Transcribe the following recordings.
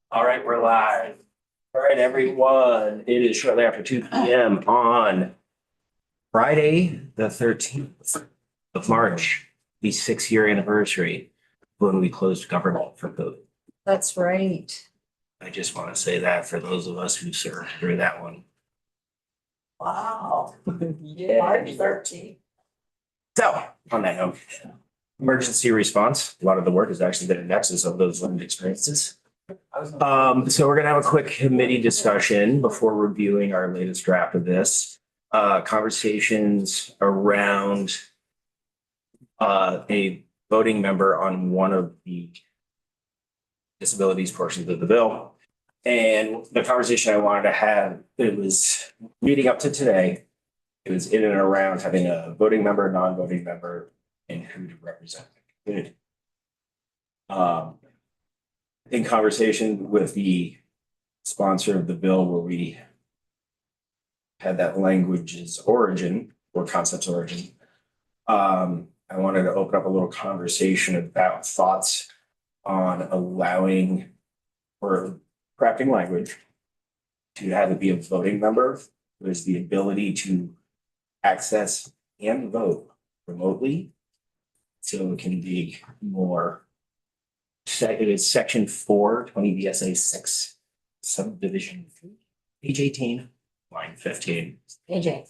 All right, we're live. All right, everyone. It is shortly after 2 p.m. on Friday, the 13th of March, the 6-year anniversary when we closed government for COVID. That's right. I just want to say that for those of us who served through that one. Wow. Yeah. March 13th. So, on that note, emergency response, a lot of the work has actually been a nexus of those learned experiences. So we're gonna have a quick committee discussion before reviewing our latest draft of this. Conversations around a voting member on one of the disabilities portions of the bill. And the conversation I wanted to have, it was leading up to today. It was in and around having a voting member, non-voting member, and who to represent the community. In conversation with the sponsor of the bill where we had that language's origin or concept's origin, I wanted to open up a little conversation about thoughts on allowing or crafting language to have it be a voting member who has the ability to access and vote remotely. So it can be more. It is section 4, 20 VSA 6, subdivision 3, page 18, line 15. AJ.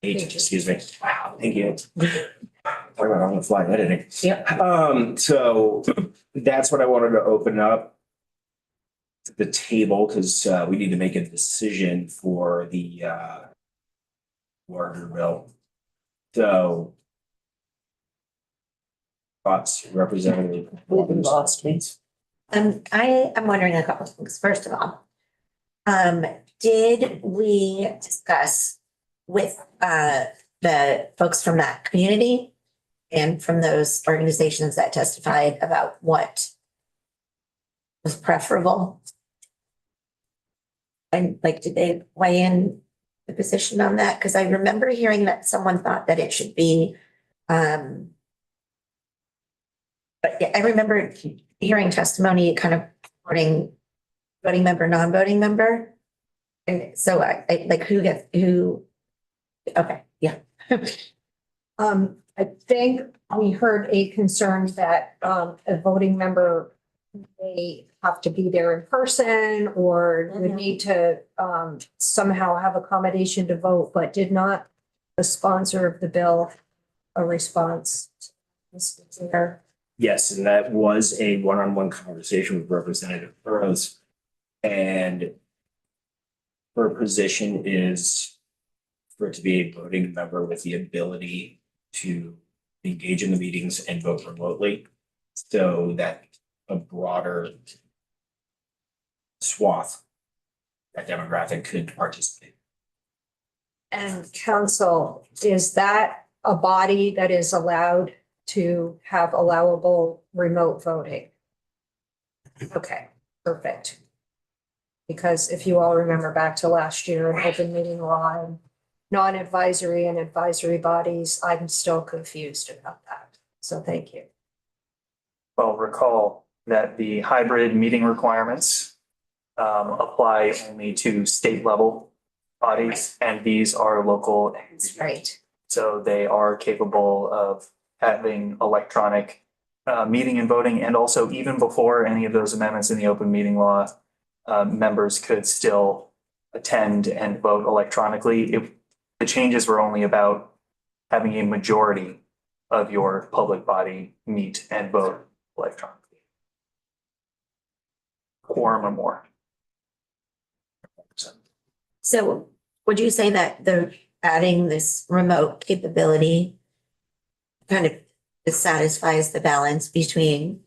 Excuse me. Wow, thank you. Talk about on the fly editing. Yep. So that's what I wanted to open up to the table because we need to make a decision for the larger bill. So thoughts, Representative. Lost me. I am wondering a couple of things. First of all, did we discuss with the folks from that community and from those organizations that testified about what was preferable? And like, did they weigh in the position on that? Because I remember hearing that someone thought that it should be but yeah, I remember hearing testimony kind of supporting voting member, non-voting member. And so I like who, okay, yeah. I think we heard a concern that a voting member may have to be there in person or would Mhm. need to somehow have accommodation to vote, but did not the sponsor of the bill a response? There. Yes, and that was a one-on-one conversation with Representative Burrows. And her position is for it to be a voting member with the ability to engage in the meetings and vote remotely. So that a broader swath, that demographic could participate. And council, is that a body that is allowed to have allowable remote voting? Okay, perfect. Because if you all remember back to last year, in open meeting law and non-advisory and advisory bodies, I'm still confused about that. So thank you. Well, recall that the hybrid meeting requirements apply only to state level bodies, and these are local. That's right. So they are capable of having electronic meeting and voting, and also even before any of those amendments in the open meeting law, members could still attend and vote electronically. The changes were only about having a majority of your public body meet and vote electronically. Quorum or more. So would you say that the adding this remote capability kind of satisfies the balance between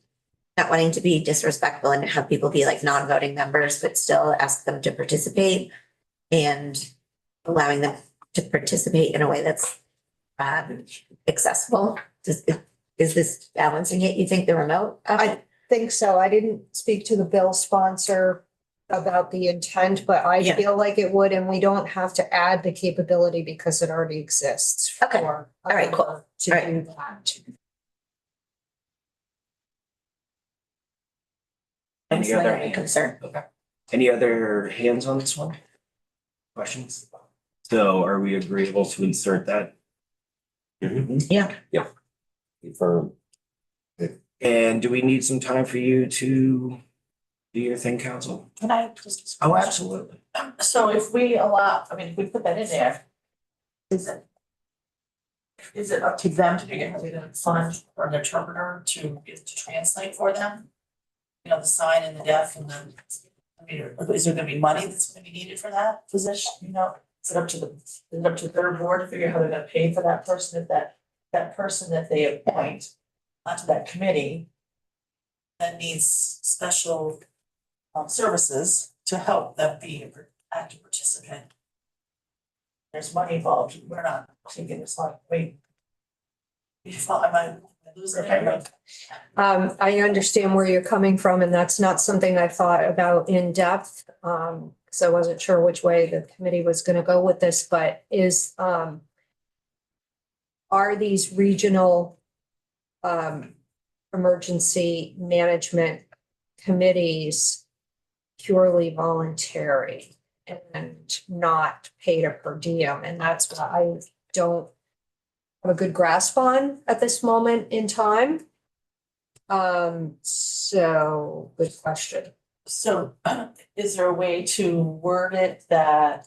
not wanting to be disrespectful and have people be like non-voting members, but still ask them to participate and allowing them to participate in a way that's accessible? Is this balancing it, you think, the remote? I think so. I didn't speak to the bill sponsor about the intent, but I Yeah. feel like it would, and we don't have to add the capability because it already exists. Okay. For a All right, cool. member To All right. do that. Any That's my other only hands? concern. Okay. Any other hands on this one? Questions? So are we agreeable to insert that? Yeah. For. And do we need some time for you to do your thing, council? Can I just? Oh, absolutely. So if we allow, I mean, if we put that in there, is it? Is it up to them to figure out how they're gonna fund or an interpreter to translate for them? You know, the sign and the deaf and the, I mean, is there gonna be money that's gonna be needed for that position, you know? Is it up to is it up to their board to figure out how they're gonna pay for that person, if that person that they appoint onto that committee that needs special services to help them be an active participant. There's money involved, we're not thinking it's like, wait. Am I losing it? I understand where you're coming from, and that's not something I thought about in depth. So I wasn't sure which way the committee was gonna go with this, but are these regional emergency management committees purely voluntary and not paid a per diem? And that's what I don't have a good grasp on at this moment in time. So good question. So is there a way to word it that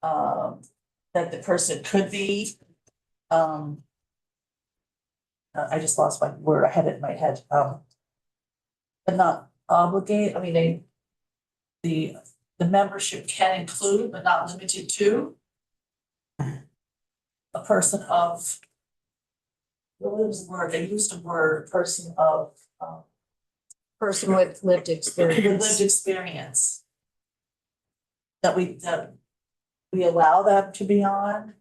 that the person could be I just lost my word, I had it in my head, but not obligate, I mean, the membership can include, but not limited to a person of, what was the word, they used the word, person of, Person with lived with experience. lived experience. That we allow them to be on,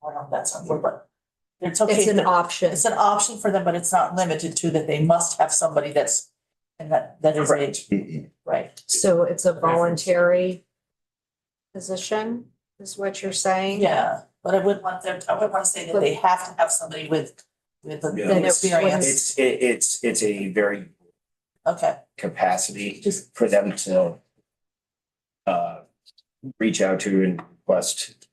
I don't know if that's not word, but it's okay. It's an if option. It's an option for them, but it's not limited to that they must have somebody that's, and that is a, right. So it's a voluntary position, is what you're saying? Yeah, but I wouldn't want them, I wouldn't want to say that they have to have somebody with Yeah. the experience. It's a very Okay, capacity just, for them to reach out to and request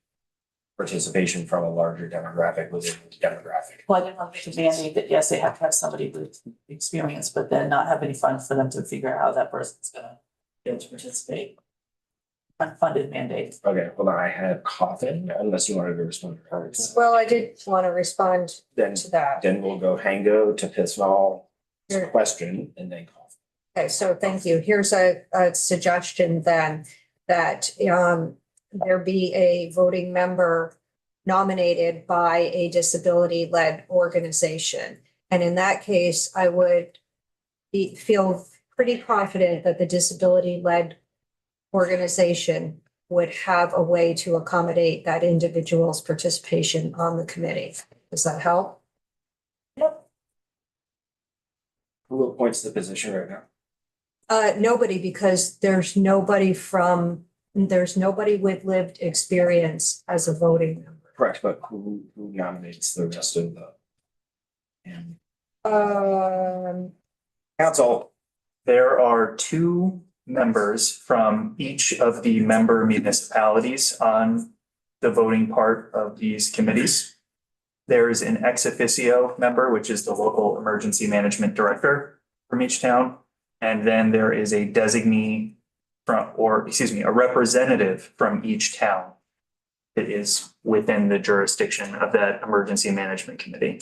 participation from a larger demographic within the demographic. well, I didn't want to mandate that, yes, they have to have somebody with experience, but then not have any funds for them to figure out how that person's gonna be able to participate. Unfunded mandate. Okay, well, I had coffin, unless you wanted to respond to that. Well, I did want to respond Then, to that. then we'll go Hango to Pisnall Sure. question and then coffin. Okay, so thank you. Here's a suggestion then that there be a voting member nominated by a disability-led organization. And in that case, I would feel pretty confident that the disability-led organization would have a way to accommodate that individual's participation on the committee. Does that help? Yep. Who appoints the position right now? Nobody, because there's nobody with lived experience as a voting member. Correct, but who nominates the rest of the? And council, There are two members from each of the member municipalities on the voting part of these committees. There is an ex officio member, which is the local emergency management director from each town. And then there is a designee a representative from each town that is within the jurisdiction of that emergency management committee.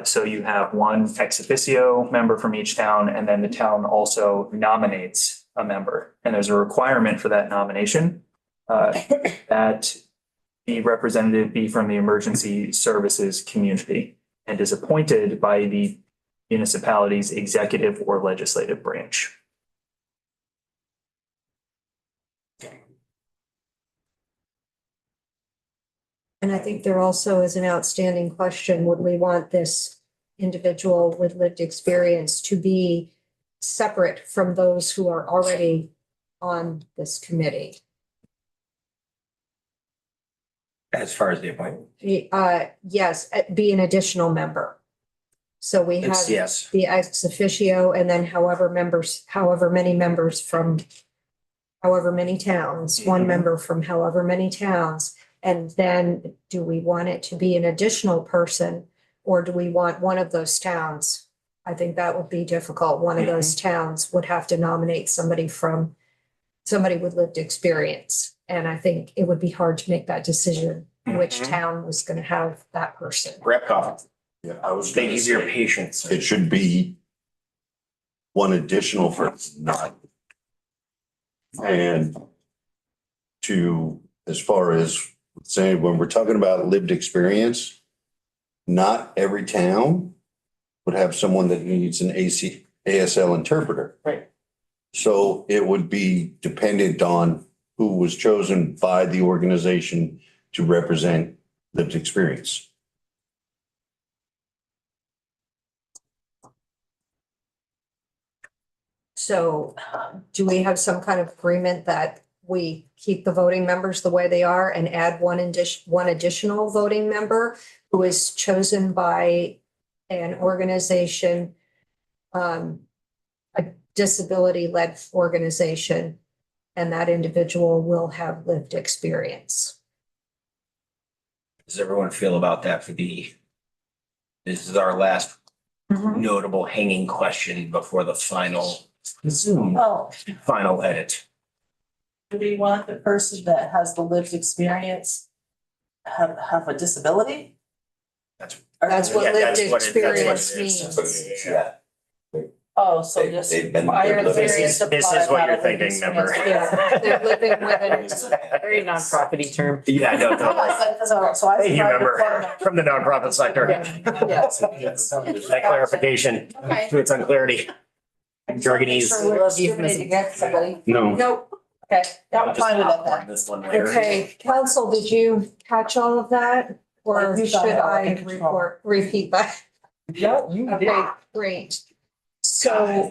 So you have one ex officio member from each town, and then the town also nominates a member. And there's a requirement for that nomination that the representative be from the emergency services community and is appointed by the municipality's executive or legislative branch. And I think there also is an outstanding question, would we want this individual with lived experience to be separate from those who are already on this committee? as far as the appointment, Yes, be an additional member. So we It's have yes. the ex officio and then however many members from however many towns, one Mhm. member from however many towns. And then do we want it to be an additional person or do we want one of those towns? I think that would be difficult. One of those towns would have to nominate somebody with lived experience. And I think it would be hard to make that decision, which Mhm. town was going to have that person. Grab coffee. Yeah, I was Thank gonna you for your say, patience. it should be one additional person, not. And as far as saying, when we're talking about lived experience, not every town would have someone that needs an ASL interpreter. Right. So it would be dependent on who was chosen by the organization to represent lived experience. So do we have some kind of agreement that we keep the voting members the way they are and add one additional voting member who is chosen by an organization, a disability-led organization, and that individual will have lived experience? Does everyone feel about that this is our last notable hanging question before the final Zoom, Well, final edit. do we want the person that has the lived experience have a disability? That's- Or- That's what Yeah, lived that's what experience it is. means. Yeah. Oh, so They- just. they've been- prior This is- experience this is what applied, you're not a lived thinking, member. experience. Yeah, they're living with it. Very non-profity term. Yeah, no, totally. So I. Thank you, member, from the nonprofit sector. Yes. That clarification Okay. to its unclarity. Jargonese. Sure we're discriminating against somebody. No. Nope. Okay, yeah, I'm fine with that then. This one later. Okay, council, did you catch all of that? Or I do should got it all I under control. repeat that? Yeah, you Okay, great. So,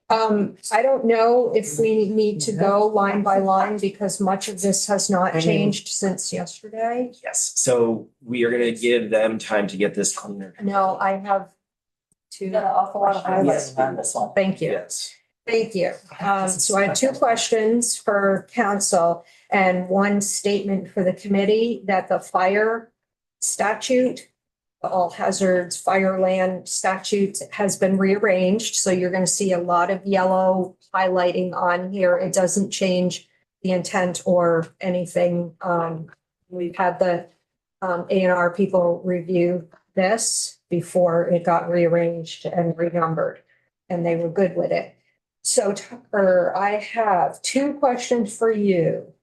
I don't know if we need to go line by line because much of this has not changed since yesterday. Yes, so we are gonna give them time to get this cleaner. No, I have You to, got an awful lot of highlights on this one. thank you. Yes. Thank you. So I have two questions for council and one statement for the committee that the fire statute, the all hazards fire land statute has been rearranged. So you're going to see a lot of yellow highlighting on here. It doesn't change the intent or anything. We've had the A&R people review this before it got rearranged and renumbered, and they were good with it. So Tucker, I have two questions for you.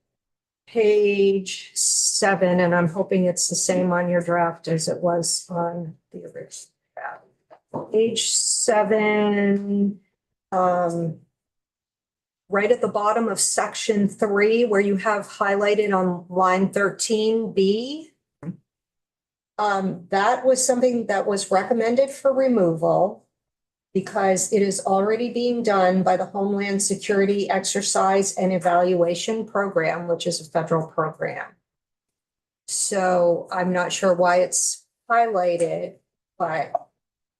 Page 7, and I'm hoping it's the same on your draft as it was on the original draft. Page 7, right at the bottom of section 3, where you have highlighted on line 13B. That was something that was recommended for removal because it is already being done by the Homeland Security Exercise and Evaluation Program, which is a federal program. So I'm not sure why it's highlighted, but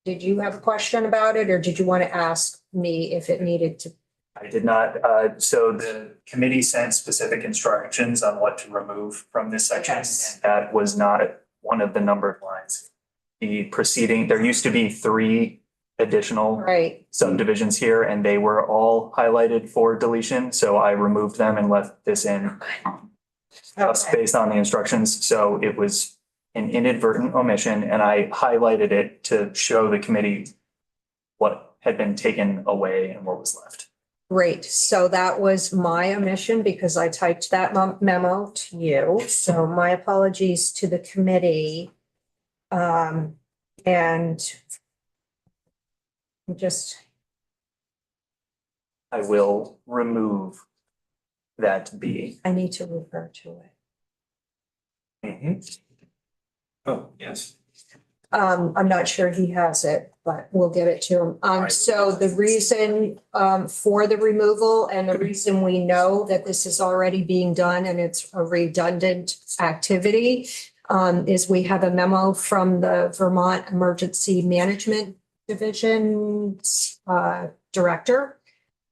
did you have a question about it or did you want to ask me if it needed to? I did not, so the committee sent specific instructions on what to remove from this section. Yes. And that was not one of the numbered lines. The preceding, there used to be 3 additional Right, subdivisions here and they were all highlighted for deletion. So I removed them and left this in just okay, based on the instructions. So it was an inadvertent omission and I highlighted it to show the committee what had been taken away and what was left. great. So that was my omission because I typed that memo to you. So my apologies to the committee. And just, I will remove that B. I need to refer to it. Oh, yes. I'm not sure he has it, but we'll give it to him. So the reason, for the removal and the reason we know that this is already being done and it's a redundant activity, is we have a memo from the Vermont Emergency Management Division's director.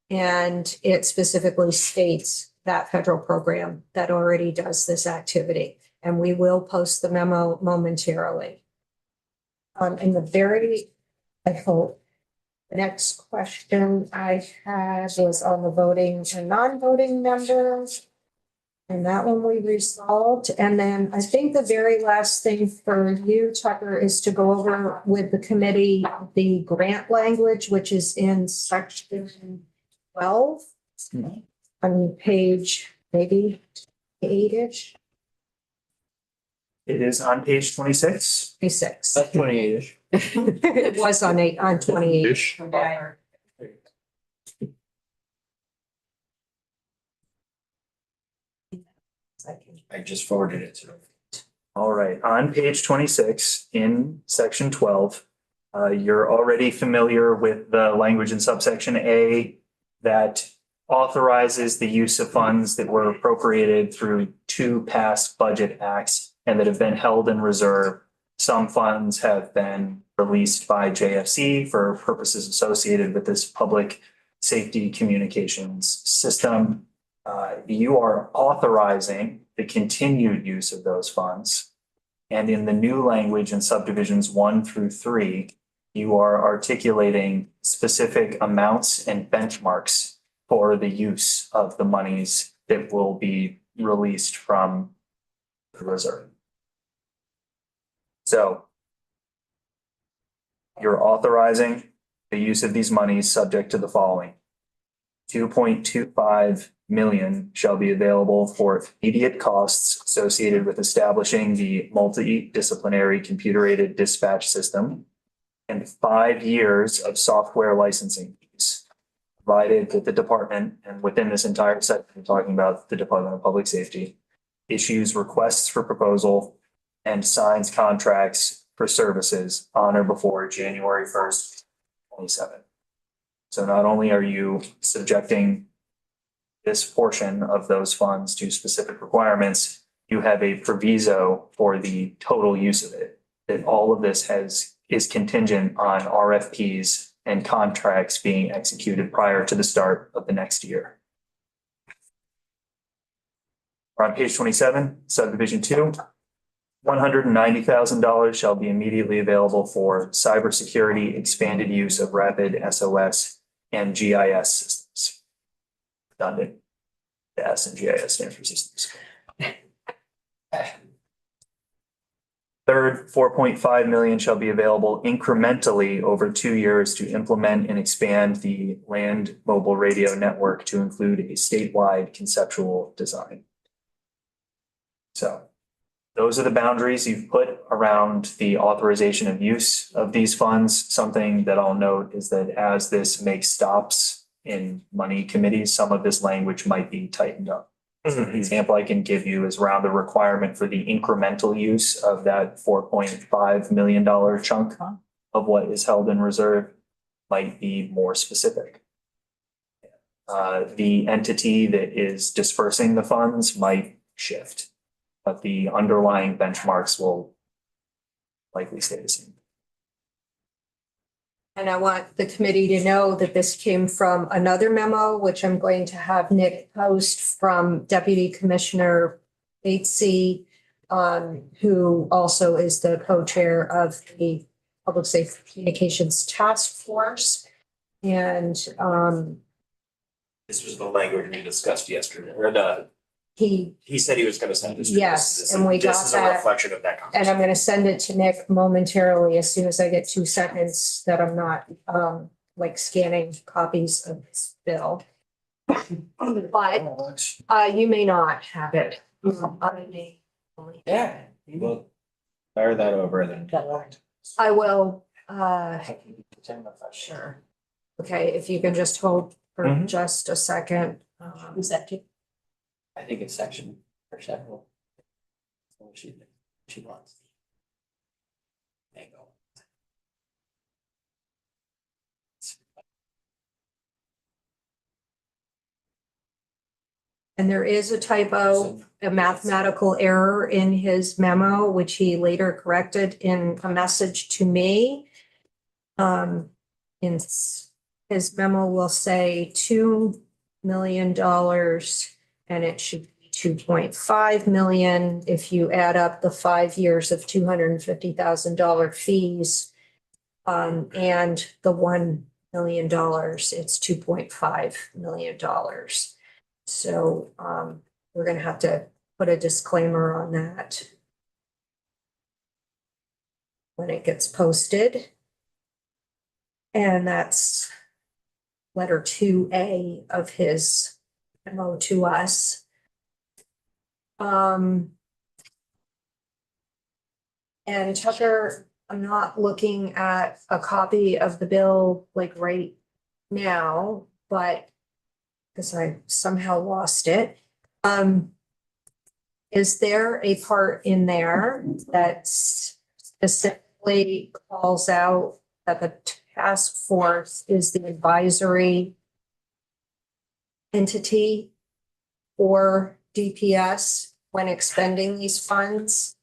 And it specifically states that federal program that already does this activity. And we will post the memo momentarily. In the very, I hope, the next question I had was on the voting and non-voting members. And that one we resolved. And then I think the very last thing for you, Tucker, is to go over with the committee, the grant language, which is in section 12 on page maybe 8-ish, It is on page 26. 26. That's 28-ish. It was on 28. Ish. I just forwarded it to them. All right, on page 26 in section 12, you're already familiar with the language in subsection A that authorizes the use of funds that were appropriated through 2 past budget acts and that have been held in reserve. Some funds have been released by JFC for purposes associated with this public safety communications system. You are authorizing the continued use of those funds. And in the new language in subdivisions 1 through 3, you are articulating specific amounts and benchmarks for the use of the monies that will be released from the reserve. So you're authorizing the use of these monies subject to the following. 2.25 million shall be available for immediate costs associated with establishing the multidisciplinary computer-aided dispatch system and 5 years of software licensing fees, provided that the department, and within this entire section, we're talking about the Department of Public Safety, issues requests for proposal and signs contracts for services on or before January 1st, 27. So not only are you subjecting this portion of those funds to specific requirements, you have a proviso for the total use of it. That all of this is contingent on RFPs and contracts being executed prior to the start of the next year. We're on page 27, subdivision 2. $190,000 shall be immediately available for cybersecurity, expanded use of rapid SOS and GIS systems. Redundant. The S and GIS stand for systems. Third, 4.5 million shall be available incrementally over 2 years to implement and expand the land mobile radio network to include a statewide conceptual design. So those are the boundaries you've put around the authorization of use of these funds. Something that I'll note is that as this makes stops in money committees, some of this language might be tightened up. An example I can give you is around the requirement for the incremental use of that $4.5 million chunk of what is held in reserve might be more specific. The entity that is dispersing the funds might shift, but the underlying benchmarks will likely stay the same. And I want the committee to know that this came from another memo, which I'm going to have Nick post from Deputy Commissioner Batesy, who also is the co-chair of the Public Safety Communications Task Force. And This was the language we discussed yesterday, or he he said he was gonna send this. to us. Yes, This and we is- This got is a that. reflection of that And conversation. I'm gonna send it to Nick momentarily as soon as I get 2 seconds that I'm not like scanning copies of this bill. But you may not have it. I may only- Yeah. Well, fire that over then. I will, Sure. okay, if you can just hold for Mhm. just a second. Who's that to? I think it's section or several. So she wants. There you go. And there is a typo, a mathematical error in his memo, which he later corrected in a message to me. In his memo will say $2 million and it should be 2.5 million. If you add up the 5 years of $250,000 fees, and the $1 million, it's $2.5 million. So, we're gonna have to put a disclaimer on that when it gets posted. And that's letter 2A of his memo to us. And Tucker, I'm not looking at a copy of the bill like right now, but because I somehow lost it. Is there a part in there that specifically calls out that the task force is the advisory entity or DPS when expending these funds?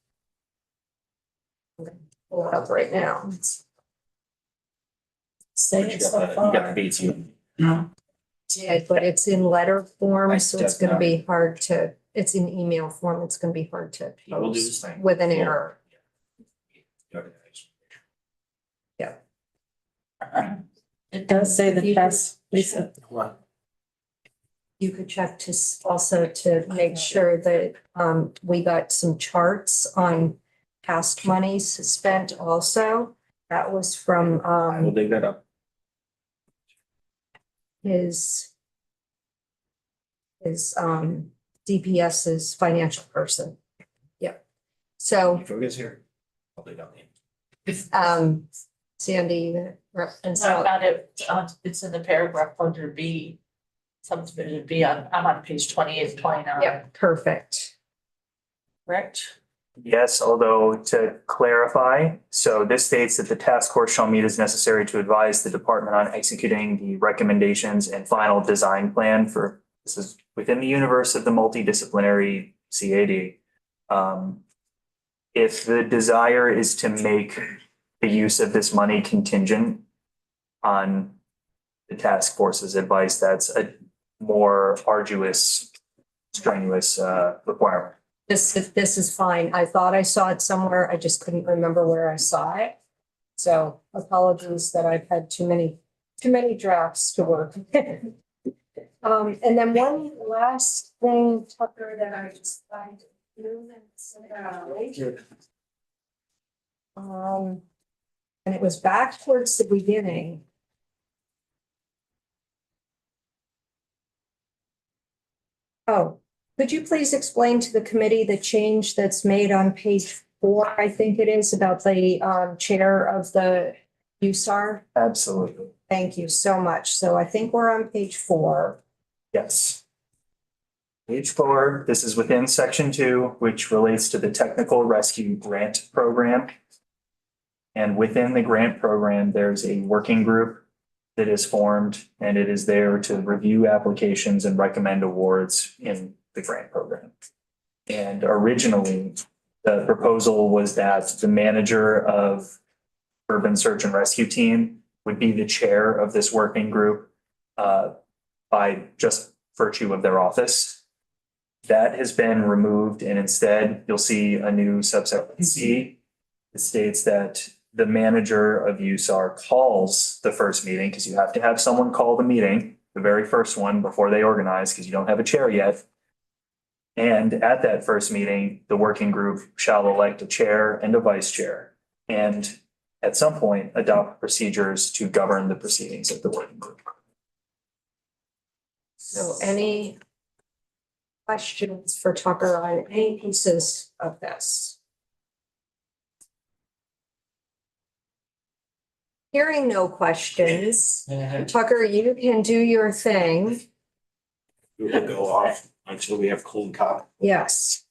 I'm gonna pull it up right now. Say it so You got far. the beats, you. Yeah, but it's in letter form, I so it's stepped gonna be hard to, it's in email form, it's gonna be hard to I will do use the same. with an error. It does say the task, Lisa. What? You could check to also to make sure that we got some charts on past monies spent also. That was from I will dig that up. his DPS's financial person. Yep. So Focus here. I'll dig up. Sandy, and So I so, found it, it's in the paragraph under B, subdivision B, I'm on page 28 and 29. yep, perfect. Correct? Yes, although to clarify, so this states that the task force shall meet as necessary to advise the department on executing the recommendations and final design plan for, this is within the universe of the multidisciplinary CAD. If the desire is to make the use of this money contingent on the task force's advice, that's a more arduous, strenuous requirement. This is fine. I thought I saw it somewhere. I just couldn't remember where I saw it. So apologies that I've had too many drafts to work. And then one last thing, Tucker, that I just find. And it was back towards the beginning. Oh, could you please explain to the committee the change that's made on page 4, I think it is, about the chair of the USAR? Absolutely. Thank you so much. So I think we're on page 4. Yes. Page 4, this is within section 2, which relates to the technical rescue grant program. And within the grant program, there's a working group that is formed, and it is there to review applications and recommend awards in the grant program. And originally, the proposal was that the manager of Urban Search and Rescue Team would be the chair of this working group by just virtue of their office. That has been removed, and instead you'll see a new subsection C. It states that the manager of USAR calls the first meeting, because you have to have someone call the meeting, the very first one before they organize, because you don't have a chair yet. And at that first meeting, the working group shall elect a chair and a vice chair, and at some point adopt procedures to govern the proceedings of the working group. So any questions for Tucker on any pieces of this? Hearing no questions, Tucker, you can do your thing. We will go off until we have clean copy. Yes.